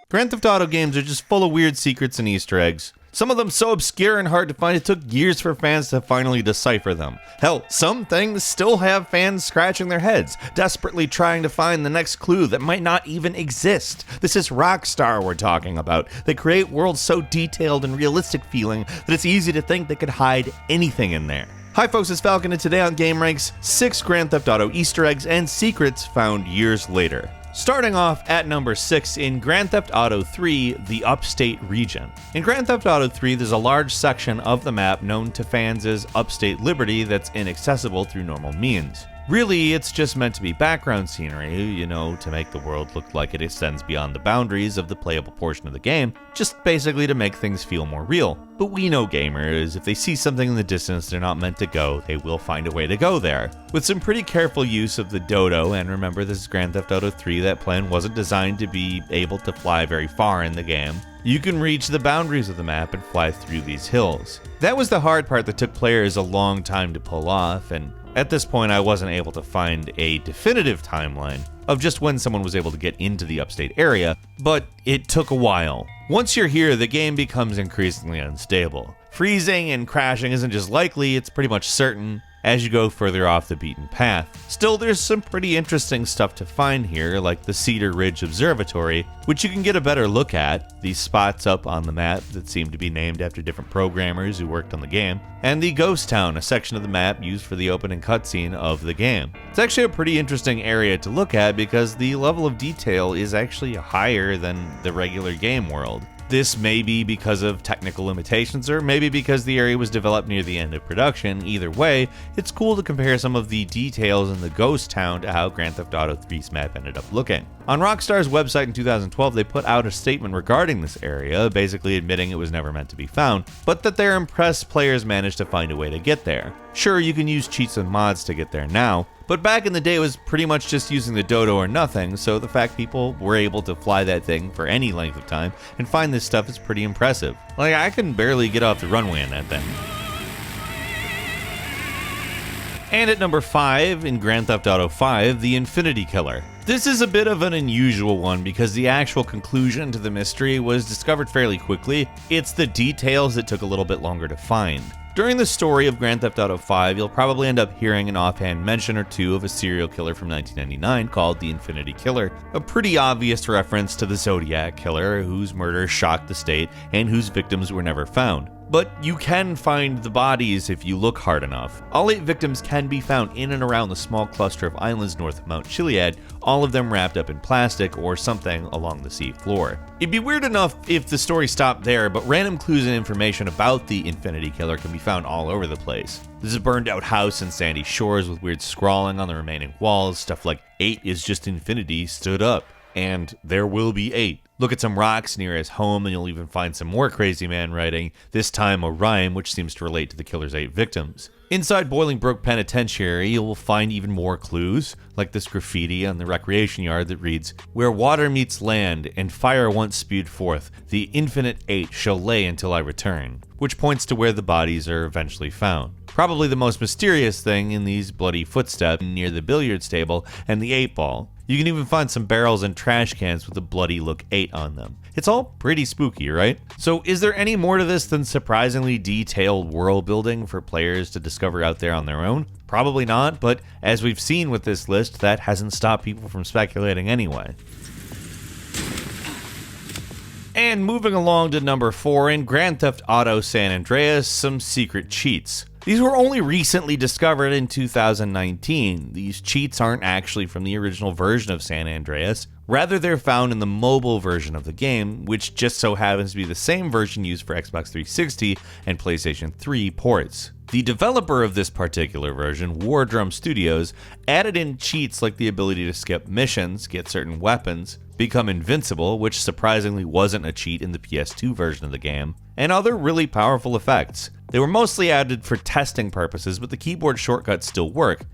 Grand Theft Auto games are just full of weird secrets and Easter eggs. Some of them so obscure and hard to find it took years for fans to finally decipher them. Hell, some things still have fans scratching their heads, desperately trying to find the next clue that might not even exist. This is Rockstar we're talking about. They create worlds so detailed and realistic feeling that it's easy to think they could hide anything in there. Hi folks, it's Falcon, and today on gameranx, 6 Grand Theft Auto Easter eggs and secrets found years later. Starting off at number 6 in Grand Theft Auto 3, the Upstate Region. In Grand Theft Auto 3, there's a large section of the map known to fans as Upstate Liberty that's inaccessible through normal means. Really, it's just meant to be background scenery, to make the world look like it extends beyond the boundaries of the playable portion of the game, just basically to make things feel more real. But we know gamers, if they see something in the distance they're not meant to go, they will find a way to go there. With some pretty careful use of the dodo, and remember this is Grand Theft Auto 3, that plane wasn't designed to be able to fly very far in the game, you can reach the boundaries of the map and fly through these hills. That was the hard part that took players a long time to pull off, and at this point, I wasn't able to find a definitive timeline of just when someone was able to get into the upstate area, but it took a while. Once you're here, the game becomes increasingly unstable. Freezing and crashing isn't just likely, it's pretty much certain as you go further off the beaten path. Still, there's some pretty interesting stuff to find here, like the Cedar Ridge Observatory, which you can get a better look at, these spots up on the map that seem to be named after different programmers who worked on the game, and the Ghost Town, a section of the map used for the opening cutscene of the game. It's actually a pretty interesting area to look at because the level of detail is actually higher than the regular game world. This may be because of technical limitations, or maybe because the area was developed near the end of production. Either way, it's cool to compare some of the details in the Ghost Town to how Grand Theft Auto 3's map ended up looking. On Rockstar's website in 2012, they put out a statement regarding this area, basically admitting it was never meant to be found, but that they're impressed players managed to find a way to get there. Sure, you can use cheats and mods to get there now, but back in the day it was pretty much just using the dodo or nothing, so the fact people were able to fly that thing for any length of time and find this stuff is pretty impressive. Like, I can barely get off the runway in that thing. And at number 5, in Grand Theft Auto 5, the Infinity Killer. This is a bit of an unusual one because the actual conclusion to the mystery was discovered fairly quickly. It's the details that took a little bit longer to find. During the story of Grand Theft Auto 5, you'll probably end up hearing an offhand mention or two of a serial killer from 1999 called the Infinity Killer, a pretty obvious reference to the Zodiac Killer, whose murder shocked the state and whose victims were never found. But you can find the bodies if you look hard enough. All 8 victims can be found in and around the small cluster of islands north of Mount Chiliad, all of them wrapped up in plastic or something along the sea floor. It'd be weird enough if the story stopped there, but random clues and information about the Infinity Killer can be found all over the place. There's a burned out house in sandy shores with weird scrawling on the remaining walls, stuff like 8 is just infinity stood up, and there will be 8. Look at some rocks near his home and you'll even find some more crazy man writing, this time a rhyme which seems to relate to the killer's 8 victims. Inside Bolingbroke Penitentiary, you'll find even more clues, like this graffiti on the recreation yard that reads, "Where water meets land and fire once spewed forth, the infinite 8 shall lay until I return," which points to where the bodies are eventually found. Probably the most mysterious thing in these bloody footsteps near the billiards table and the 8 ball. You can even find some barrels and trash cans with the bloody look 8 on them. It's all pretty spooky, right? So is there any more to this than surprisingly detailed world building for players to discover out there on their own? Probably not, but as we've seen with this list, that hasn't stopped people from speculating anyway. And moving along to number 4, in Grand Theft Auto San Andreas, some secret cheats. These were only recently discovered in 2019. These cheats aren't actually from the original version of San Andreas. Rather, they're found in the mobile version of the game, which just so happens to be the same version used for Xbox 360 and PlayStation 3 ports. The developer of this particular version, War Drum Studios, added in cheats like the ability to skip missions, get certain weapons, become invincible, which surprisingly wasn't a cheat in the PS2 version of the game, and other really powerful effects. They were mostly added for testing purposes, but the keyboard shortcuts still work,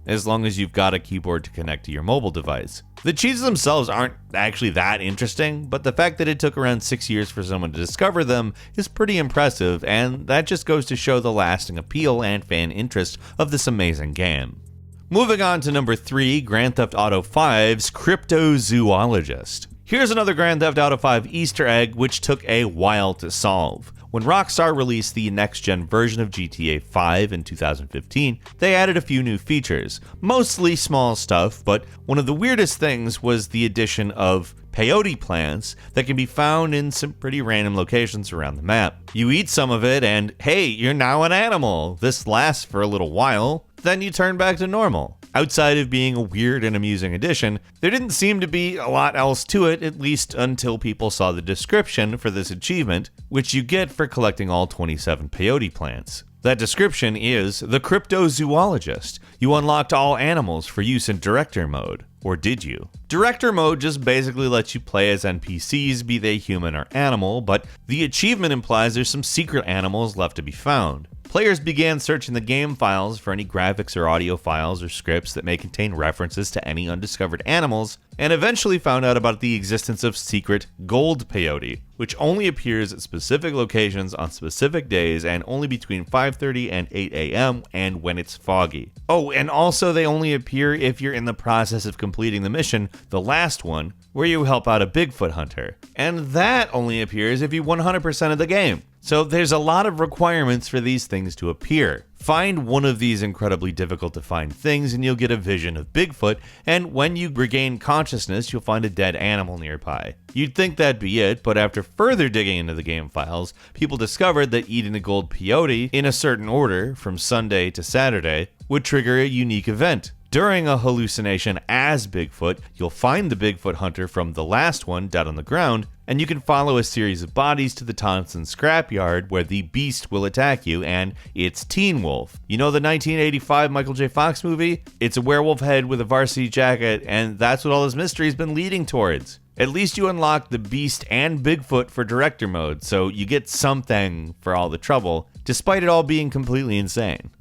as long as you've got a keyboard to connect to your mobile device. The cheats themselves aren't actually that interesting, but the fact that it took around 6 years for someone to discover them is pretty impressive, and that just goes to show the lasting appeal and fan interest of this amazing game. Moving on to number 3, Grand Theft Auto 5's Cryptozoologist. Here's another Grand Theft Auto 5 Easter egg which took a while to solve. When Rockstar released the next-gen version of GTA 5 in 2015, they added a few new features, mostly small stuff, but one of the weirdest things was the addition of peyote plants that can be found in some pretty random locations around the map. You eat some of it and, hey, you're now an animal. This lasts for a little while, then you turn back to normal. Outside of being a weird and amusing addition, there didn't seem to be a lot else to it, at least until people saw the description for this achievement, which you get for collecting all 27 peyote plants. That description is the Cryptozoologist. You unlocked all animals for use in Director Mode. Or did you? Director Mode just basically lets you play as NPCs, be they human or animal, but the achievement implies there's some secret animals left to be found. Players began searching the game files for any graphics or audio files or scripts that may contain references to any undiscovered animals, and eventually found out about the existence of secret gold peyote, which only appears at specific locations on specific days and only between 5:30 and 8 a.m. and when it's foggy. Oh, and also they only appear if you're in the process of completing the mission, the last one, where you help out a Bigfoot hunter. And that only appears if you 100% of the game. So there's a lot of requirements for these things to appear. Find one of these incredibly difficult to find things and you'll get a vision of Bigfoot, and when you regain consciousness, you'll find a dead animal nearby. You'd think that'd be it, but after further digging into the game files, people discovered that eating the gold peyote in a certain order, from Sunday to Saturday, would trigger a unique event. During a hallucination as Bigfoot, you'll find the Bigfoot hunter from the last one dead on the ground, and you can follow a series of bodies to the Thompson scrapyard where the beast will attack you, and it's Teen Wolf. You know the 1985 Michael J. Fox movie? It's a werewolf head with a varsity jacket, and that's what all this mystery's been leading towards. At least you unlock the beast and Bigfoot for Director Mode, so you get something for all the trouble, despite it all being completely insane.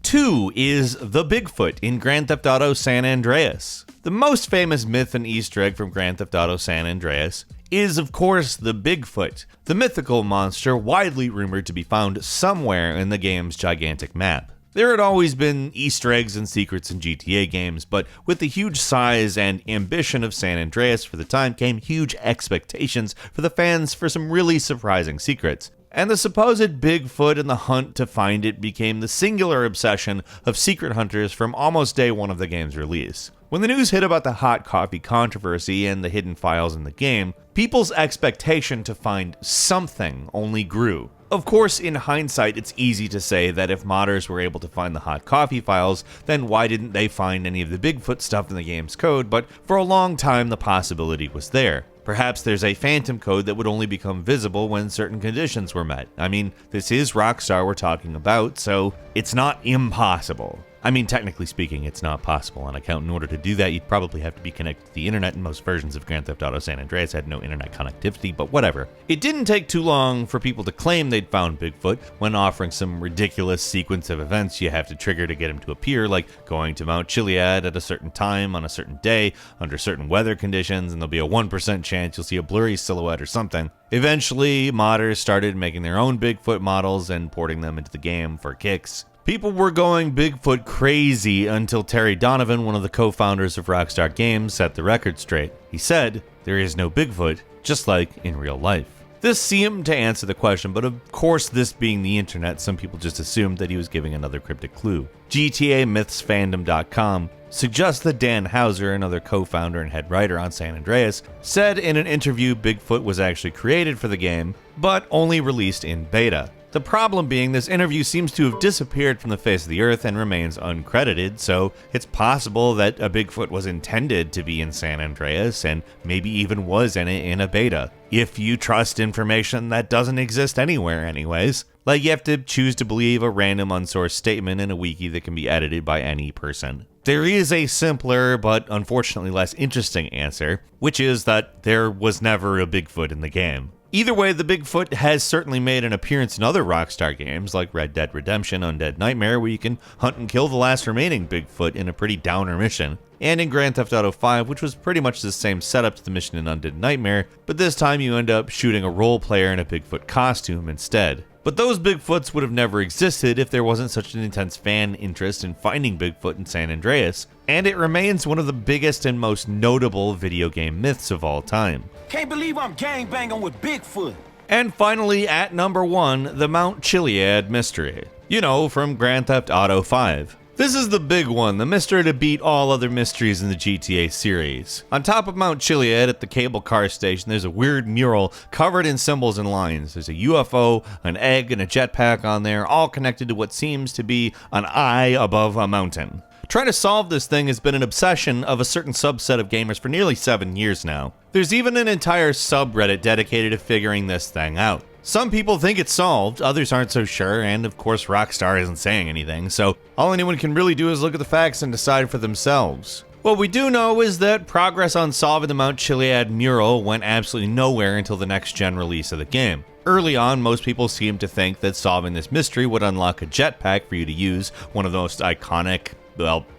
2 is the Bigfoot in Grand Theft Auto San Andreas. The most famous myth and Easter egg from Grand Theft Auto San Andreas is, of course, the Bigfoot, the mythical monster widely rumored to be found somewhere in the game's gigantic map. There had always been Easter eggs and secrets in GTA games, but with the huge size and ambition of San Andreas for the time came huge expectations for the fans for some really surprising secrets. And the supposed Bigfoot and the hunt to find it became the singular obsession of secret hunters from almost day one of the game's release. When the news hit about the hot coffee controversy and the hidden files in the game, people's expectation to find something only grew. Of course, in hindsight, it's easy to say that if modders were able to find the hot coffee files, then why didn't they find any of the Bigfoot stuff in the game's code? But for a long time, the possibility was there. Perhaps there's a phantom code that would only become visible when certain conditions were met. I mean, this is Rockstar we're talking about, so it's not impossible. I mean, technically speaking, it's not possible on account. In order to do that, you'd probably have to be connected to the internet, and most versions of Grand Theft Auto San Andreas had no internet connectivity, but whatever. It didn't take too long for people to claim they'd found Bigfoot when offering some ridiculous sequence of events you have to trigger to get him to appear, like going to Mount Chiliad at a certain time on a certain day under certain weather conditions, and there'll be a 1% chance you'll see a blurry silhouette or something. Eventually, modders started making their own Bigfoot models and porting them into the game for kicks. People were going Bigfoot crazy until Terry Donovan, one of the co-founders of Rockstar Games, set the record straight. He said, "There is no Bigfoot, just like in real life." This seemed to answer the question, but of course, this being the internet, some people just assumed that he was giving another cryptic clue. GTAMythsFandom.com suggests that Dan Houser, another co-founder and head writer on San Andreas, said in an interview Bigfoot was actually created for the game, but only released in beta. The problem being, this interview seems to have disappeared from the face of the earth and remains uncredited, so it's possible that a Bigfoot was intended to be in San Andreas and maybe even was in it in a beta. If you trust information that doesn't exist anywhere anyways. Like, you have to choose to believe a random unsourced statement in a wiki that can be edited by any person. There is a simpler, but unfortunately less interesting answer, which is that there was never a Bigfoot in the game. Either way, the Bigfoot has certainly made an appearance in other Rockstar games like Red Dead Redemption Undead Nightmare, where you can hunt and kill the last remaining Bigfoot in a pretty downer mission, and in Grand Theft Auto 5, which was pretty much the same setup to the mission in Undead Nightmare, but this time you end up shooting a role player in a Bigfoot costume instead. But those Bigfoots would have never existed if there wasn't such an intense fan interest in finding Bigfoot in San Andreas, and it remains one of the biggest and most notable video game myths of all time. Can't believe I'm gangbanging with Bigfoot. And finally, at number 1, the Mount Chiliad mystery. You know, from Grand Theft Auto 5. This is the big one, the mystery to beat all other mysteries in the GTA series. On top of Mount Chiliad at the cable car station, there's a weird mural covered in symbols and lines. There's a UFO, an egg, and a jetpack on there, all connected to what seems to be an eye above a mountain. Trying to solve this thing has been an obsession of a certain subset of gamers for nearly 7 years now. There's even an entire subreddit dedicated to figuring this thing out. Some people think it's solved, others aren't so sure, and of course Rockstar isn't saying anything, so all anyone can really do is look at the facts and decide for themselves. What we do know is that progress on solving the Mount Chiliad mural went absolutely nowhere until the next gen release of the game. Early on, most people seemed to think that solving this mystery would unlock a jetpack for you to use, one of the most iconic,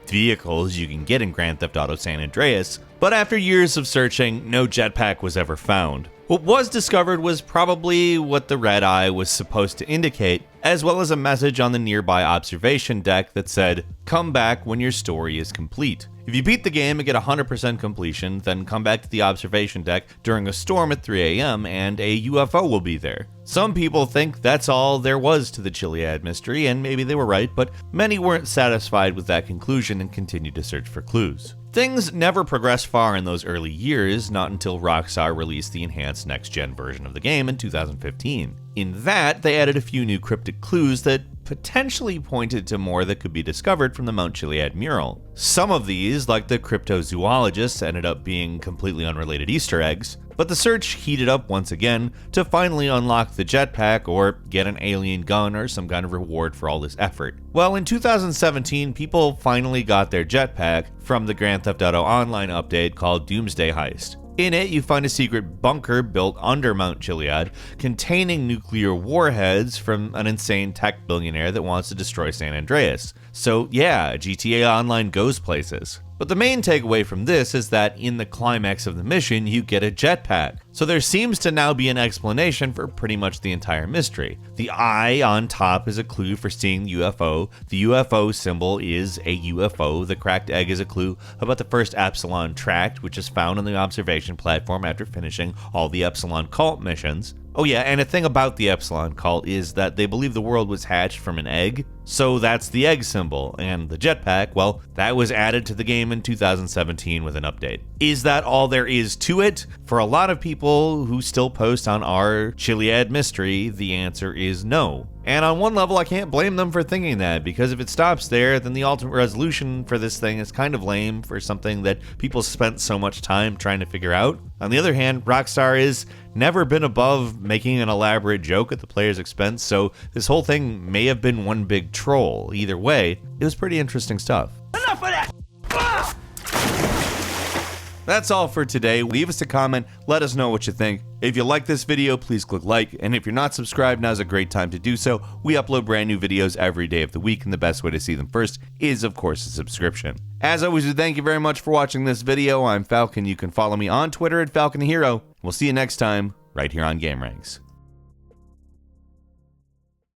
vehicles you can get in Grand Theft Auto San Andreas, but after years of searching, no jetpack was ever found. What was discovered was probably what the red eye was supposed to indicate, as well as a message on the nearby observation deck that said, "Come back when your story is complete." If you beat the game and get 100% completion, then come back to the observation deck during a storm at 3 AM and a UFO will be there. Some people think that's all there was to the Chiliad mystery, and maybe they were right, but many weren't satisfied with that conclusion and continued to search for clues. Things never progressed far in those early years, not until Rockstar released the enhanced next-gen version of the game in 2015. In that, they added a few new cryptic clues that potentially pointed to more that could be discovered from the Mount Chiliad mural. Some of these, like the Cryptozoologist, ended up being completely unrelated Easter eggs, but the search heated up once again to finally unlock the jetpack or get an alien gun or some kind of reward for all this effort. Well, in 2017, people finally got their jetpack from the Grand Theft Auto Online update called Doomsday Heist. In it, you find a secret bunker built under Mount Chiliad containing nuclear warheads from an insane tech billionaire that wants to destroy San Andreas. So yeah, GTA Online goes places. But the main takeaway from this is that in the climax of the mission, you get a jetpack. So there seems to now be an explanation for pretty much the entire mystery. The eye on top is a clue for seeing the UFO. The UFO symbol is a UFO. The cracked egg is a clue about the first Epsilon tract, which is found on the observation platform after finishing all the Epsilon cult missions. Oh yeah, and a thing about the Epsilon cult is that they believe the world was hatched from an egg, so that's the egg symbol, and the jetpack, well, that was added to the game in 2017 with an update. Is that all there is to it? For a lot of people who still post on our Chiliad mystery, the answer is no. And on one level, I can't blame them for thinking that, because if it stops there, then the ultimate resolution for this thing is kind of lame for something that people spent so much time trying to figure out. On the other hand, Rockstar has never been above making an elaborate joke at the player's expense, so this whole thing may have been one big troll. Either way, it was pretty interesting stuff. Enough of that! That's all for today. Leave us a comment, let us know what you think. If you like this video, please click like, and if you're not subscribed, now's a great time to do so. We upload brand new videos every day of the week, and the best way to see them first is, of course, a subscription. As always, we thank you very much for watching this video. I'm Falcon. You can follow me on Twitter at FalconHero. We'll see you next time, right here on gameranx.